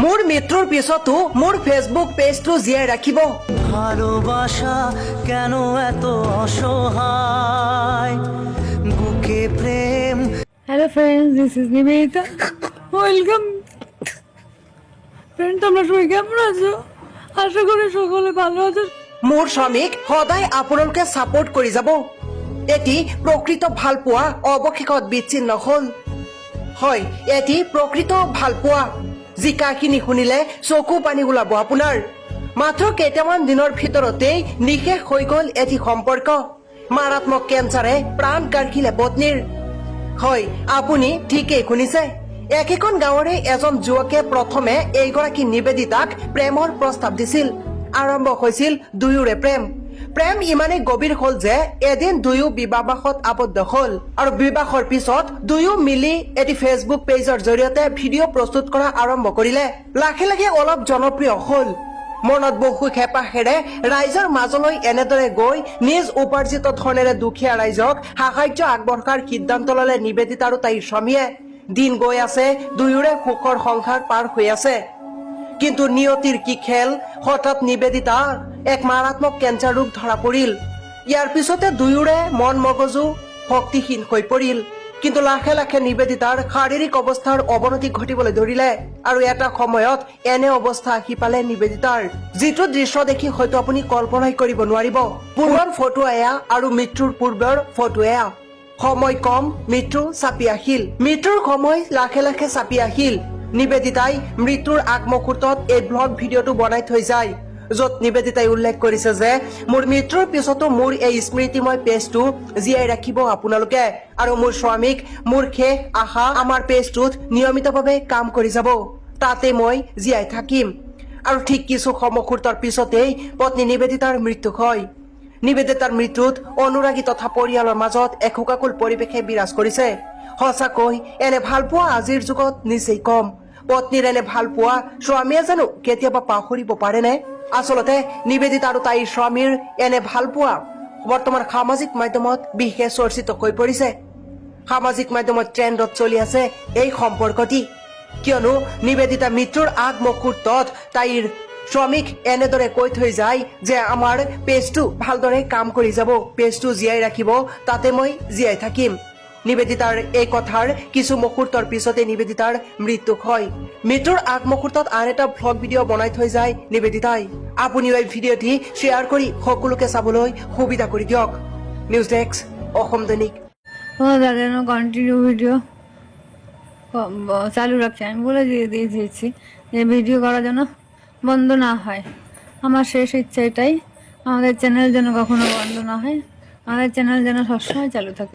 মোৰ মৃত্যুৰ পিছতো মোৰ ফেসবুক পেজটো জীয়াই ৰাখিব। ভালোবাসা কেন এত অসহায় বুকে প্রেম। Hello friends, this is Nivedita, welcome. Friend, তোমরা সবাই কেমন আছো? আশা করি সকলে ভালো আছো। মোৰ স্বামীক সদায় আপোনালোকে সাপোৰ্ট কৰি যাব। এটি প্ৰকৃত ভালপোৱা অৱশেষত বিচ্ছিন্ন হ'ল। হয়, এটি প্ৰকৃত ভালপোৱা যি কাহিনী শুনিলে চকু পানী ওলাব আপোনাৰ। মাত্ৰ কেইটামান দিনৰ ভিতৰতেই নিশেষ হৈ গ'ল এটি সম্পৰ্ক। মাৰাত্মক কেঞ্চাৰে প্ৰাণ কাঢ়িলে পত্নীৰ। হয়, আপুনি ঠিকেই শুনিছে। একেখন গাঁৱৰে এজন যুৱকে প্ৰথমে এইগৰাকী নিবেদিতাক প্ৰেমৰ প্ৰস্তাৱ দিছিল। আৰম্ভ হৈছিল দুয়োৰে প্ৰেম ইমানেই গভীৰ হ'ল যে এদিন দুয়ো বিবাহত আবদ্ধ হ'ল আৰু বিবাহৰ পিছত দুয়ো মিলি এটি ফেচবুক পেজৰ জৰিয়তে ভিডিঅ' প্ৰস্তুত কৰা আৰম্ভ কৰিলে। লাহে লাহে অলপ জনপ্ৰিয় হ'ল। মনত বহু হেঁপাহেৰে ৰাইজৰ মাজলৈ এনেদৰে গৈ নিজ উপাৰ্জিত ধনেৰে দুখীয়া ৰাইজক সাহায্য আগবঢ়োৱাৰ সিদ্ধান্ত ললে নিবেদিতা আৰু তাইৰ স্বামীয়ে। দিন গৈ আছে, দুয়োৰে সুখৰ সংসাৰ পাৰ হৈ আছে। কিন্তু নিয়তিৰ কি খেল, হঠাৎ নিবেদিতা এক মাৰাত্মক কেঞ্চাৰ ৰোগ ধৰা পৰিল। ইয়াৰ পিছতে দুয়োৰে মন মগজু শক্তিহীন হৈ পৰিল। কিন্তু লাহে লাহে নিবেদিতাৰ শাৰীৰিক অৱস্থাৰ অৱনতি ঘটিবলৈ ধৰিলে আৰু এটা সময়ত এনে অৱস্থা আহি পালে নিবেদিতাৰ, যিটো দৃশ্য দেখি হয়তো আপুনি কল্পনাই কৰিব নোৱাৰিব। পূৰ্বৰ ফটো এয়া আৰু মৃত্যুৰ পূৰ্বৰ ফটো এয়া। সময় কম, মৃত্যু চাপি আহিল। মৃত্যুৰ সময় লাহে লাহে চাপি আহিল। নিবেদিতাই মৃত্যুৰ আগমুহূৰ্তত এই ব্লগ ভিডিঅ'টো বনাই থৈ যায়, য'ত নিবেদিতাই উল্লেখ কৰিছে যে মোৰ মৃত্যুৰ পিছতো মোৰ এই স্মৃতিময় পেজটো জীয়াই ৰাখিব আপোনালোকে, আৰু মোৰ স্বামীক মোৰ শেষ আশা আমাৰ পেজটোত নিয়মিতভাৱে কাম কৰি যাব, তাতে মই জীয়াই থাকিম। আৰু ঠিক কিছু মুহূৰ্তৰ পিছতেই পত্নী নিবেদিতাৰ মৃত্যু হয়। নিবেদিতাৰ মৃত্যুত অনুৰাগী তথা পৰিয়ালৰ মাজত এক শোকাকুল পৰিৱেশে বিৰাজ কৰিছে। সঁচাকৈ এনে ভালপোৱা আজিৰ যুগত নিচেই কম। পত্নীৰ এনে ভালপোৱা স্বামীয়ে জানো কেতিয়াবা পাহৰিব পাৰেনে? আচলতে নিবেদিতা আৰু তাইৰ স্বামীৰ এনে ভালপোৱা বৰ্তমান সামাজিক মাধ্যমত বিশেষ চৰ্চিত হৈ পৰিছে। সামাজিক মাধ্যমত ট্ৰেণ্ডত চলি আছে এই সম্পৰ্কটি, কিয়নো নিবেদিতা মৃত্যুৰ আগমুহূৰ্তত তাইৰ স্বামীক এনেদৰে কৈ থৈ যায় যে আমাৰ পেজটো ভালদৰে কাম কৰি যাব, পেজটো জীয়াই ৰাখিব, তাতে মই জীয়াই থাকিম। নিবেদিতাৰ এই কথাৰ কিছু মুহূৰ্তৰ পিছতে নিবেদিতাৰ মৃত্যু হয়। মৃত্যুৰ আগমুহূৰ্তত আন এটা ভ্লগ ভিডিঅ' বনাই থৈ যায় নিবেদিতাই। আপুনিও এই ভিডিঅ'টি শ্বেয়াৰ কৰি সকলোকে চাবলৈ সুবিধা কৰি দিয়ক। নিউজ ডেস্ক, অসম দৈনিক। তাদের জন্য কন্টিনিউ ভিডিও চালু রাখছি। আমি বলে দিয়েছি যে ভিডিও করার জন্য বন্ধ না হয়। আমার শেষ ইচ্ছা এটাই, আমাদের চ্যানেল যেন কখনো বন্ধ না হয়, আমাদের চ্যানেল যেন সবসময় চালু থাকে।